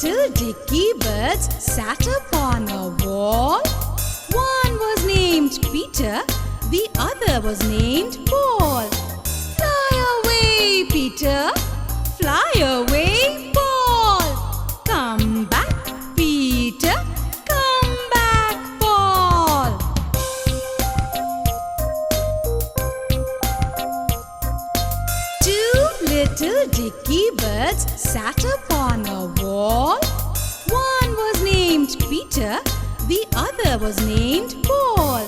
little Dicky birds sat upon a wall. One was named Peter, the other was named Paul. Fly away, Peter, fly away, Paul. Come back, Peter, come back, Paul. Two little Dicky birds sat upon a wall. One was named Peter, the other was named Paul.